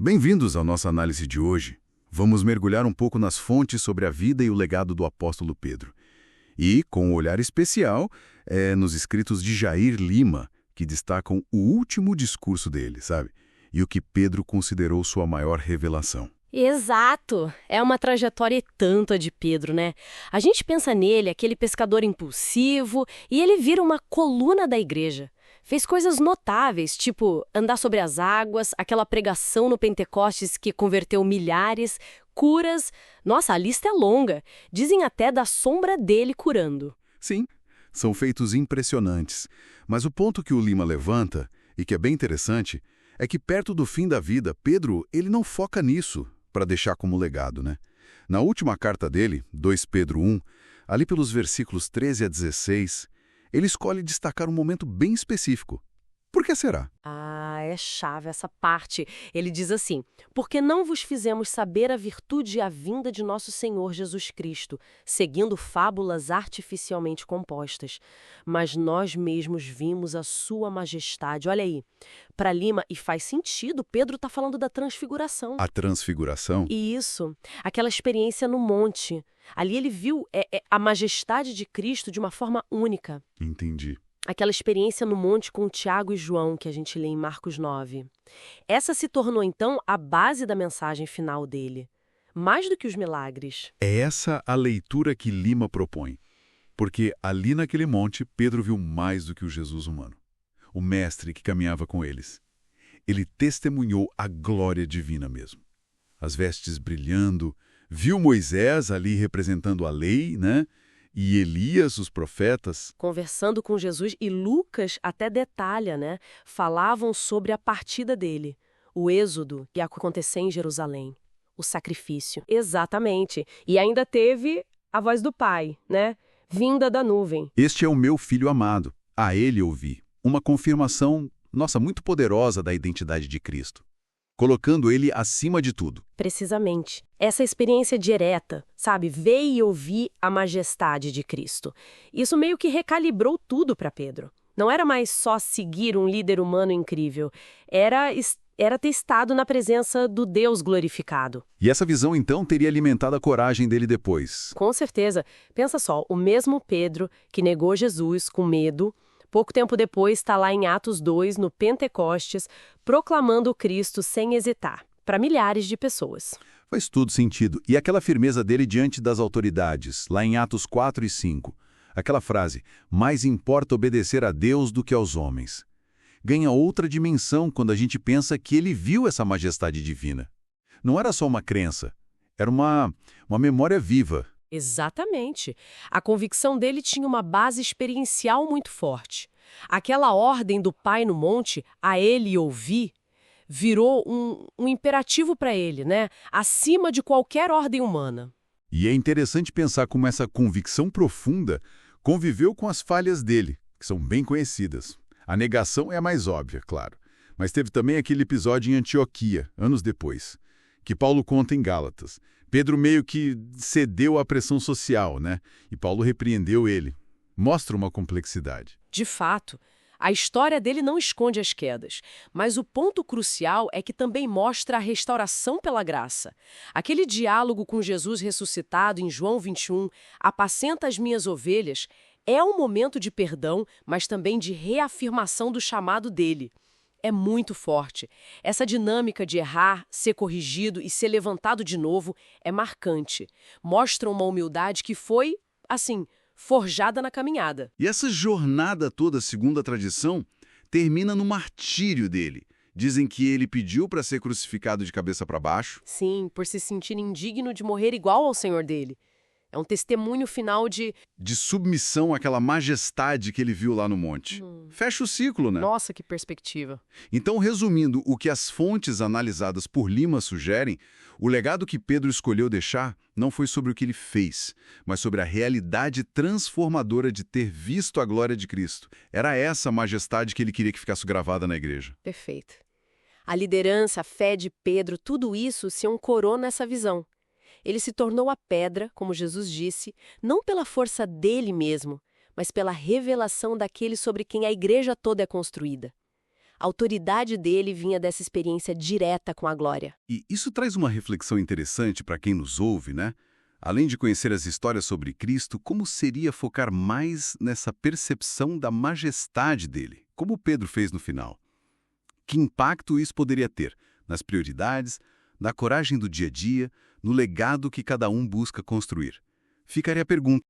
Bem-vindos à nossa análise de hoje. Vamos mergulhar um pouco nas fontes sobre a vida e o legado do apóstolo Pedro. E, com um olhar especial, nos escritos de Jair Lima, que destacam o último discurso dele, sabe? E o que Pedro considerou sua maior revelação. Exato! É uma trajetória e tanto a de Pedro, né? A gente pensa nele, aquele pescador impulsivo, e ele vira uma coluna da igreja. Fez coisas notáveis, tipo andar sobre as águas, aquela pregação no Pentecostes que converteu milhares, curas. Nossa, a lista é longa. Dizem até da sombra dele curando. Sim, são feitos impressionantes. Mas o ponto que o Lima levanta, e que é bem interessante, é que perto do fim da vida, Pedro, ele não foca nisso para deixar como legado, né? Na última carta dele, 2 Pedro 1, ali pelos versículos 13 a 16, ele escolhe destacar um momento bem específico. Por que será? É chave essa parte. Ele diz assim: porque não vos fizemos saber a virtude e a vinda de nosso Senhor Jesus Cristo, seguindo fábulas artificialmente compostas, mas nós mesmos vimos a sua majestade. Olha aí, para Lima, e faz sentido, Pedro está falando da transfiguração. A transfiguração? E isso, aquela experiência no monte. Ali ele viu a majestade de Cristo de uma forma única. Entendi. Aquela experiência no monte com Tiago e João, que a gente lê em Marcos 9. Essa se tornou, então, a base da mensagem final dele. Mais do que os milagres. É essa a leitura que Lima propõe. Porque ali naquele monte, Pedro viu mais do que o Jesus humano. O mestre que caminhava com eles. Ele testemunhou a glória divina mesmo. As vestes brilhando, viu Moisés ali representando a lei, né? E Elias, os profetas. Conversando com Jesus, e Lucas até detalha, né? Falavam sobre a partida dele, o êxodo que ia acontecer em Jerusalém, o sacrifício. Exatamente. E ainda teve a voz do Pai, né? Vinda da nuvem. Este é o meu filho amado. A ele ouvi. Uma confirmação, muito poderosa da identidade de Cristo. Colocando ele acima de tudo. Precisamente. Essa experiência direta, sabe? Ver e ouvir a majestade de Cristo. Isso meio que recalibrou tudo para Pedro. Não era mais só seguir um líder humano incrível. Era ter estado na presença do Deus glorificado. E essa visão, então, teria alimentado a coragem dele depois. Com certeza. Pensa só, o mesmo Pedro que negou Jesus com medo, pouco tempo depois está lá em Atos 2, no Pentecostes, proclamando o Cristo sem hesitar, para milhares de pessoas. Faz tudo sentido. E aquela firmeza dele diante das autoridades, lá em Atos 4 e 5. Aquela frase, mais importa obedecer a Deus do que aos homens. Ganha outra dimensão quando a gente pensa que ele viu essa majestade divina. Não era só uma crença, era uma memória viva. Exatamente. A convicção dele tinha uma base experiencial muito forte. Aquela ordem do Pai no monte, a ele ouvir, virou um imperativo para ele, né? Acima de qualquer ordem humana. E é interessante pensar como essa convicção profunda conviveu com as falhas dele, que são bem conhecidas. A negação é a mais óbvia, claro. Mas teve também aquele episódio em Antioquia, anos depois, que Paulo conta em Gálatas. Pedro meio que cedeu à pressão social, né? E Paulo repreendeu ele. Mostra uma complexidade. De fato, a história dele não esconde as quedas, mas o ponto crucial é que também mostra a restauração pela graça. Aquele diálogo com Jesus ressuscitado em João 21, apacenta as minhas ovelhas, é um momento de perdão, mas também de reafirmação do chamado dele. É muito forte. Essa dinâmica de errar, ser corrigido e ser levantado de novo é marcante. Mostra uma humildade que foi, forjada na caminhada. E essa jornada toda, segundo a tradição, termina no martírio dele. Dizem que ele pediu para ser crucificado de cabeça para baixo. Sim, por se sentir indigno de morrer igual ao Senhor dele. É um testemunho final de submissão àquela majestade que ele viu lá no monte. Fecha o ciclo, né? Nossa, que perspectiva. Então, resumindo o que as fontes analisadas por Lima sugerem, o legado que Pedro escolheu deixar não foi sobre o que ele fez, mas sobre a realidade transformadora de ter visto a glória de Cristo. Era essa a majestade que ele queria que ficasse gravada na igreja. Perfeito. A liderança, a fé de Pedro, tudo isso se ancorou nessa visão. Ele se tornou a pedra, como Jesus disse, não pela força dele mesmo, mas pela revelação daquele sobre quem a igreja toda é construída. A autoridade dele vinha dessa experiência direta com a glória. E isso traz uma reflexão interessante para quem nos ouve, né? Além de conhecer as histórias sobre Cristo, como seria focar mais nessa percepção da majestade dele, como Pedro fez no final? Que impacto isso poderia ter nas prioridades, na coragem do dia a dia, no legado que cada um busca construir? Ficaria a pergunta.